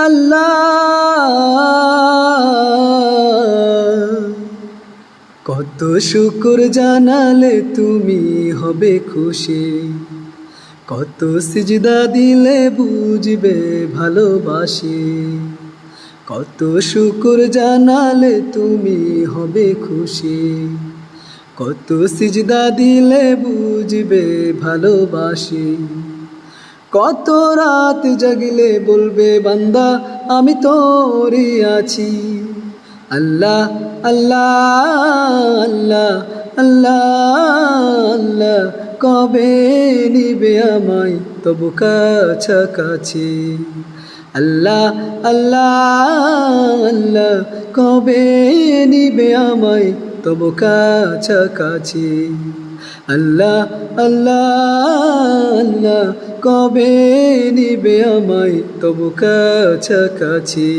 আল্লাহ। কত শুকর জানালে তুমি হবে খুশি, কত সিজদা দিলে বুঝবে ভালোবাসি। কত শুকর জানালে তুমি হবে খুশি, কত সিজদা দিলে বুঝবে ভালোবাসি। কত রাত জাগলে বলবে বান্দা আমি তোরই আছি। আল্লাহ আল্লাহ আল্লাহ আল্লাহ আল্লাহ, কবে নিবে আমায় তবু কাছাকাছি। আল্লাহ আল্লাহ আল্লাহ, কবে নিবে আমায় তবু কাছাকাছি। আল্লাহ আল্লাহ আল্লাহ, কবে নিবে আমায় তবু কাছাকাছি।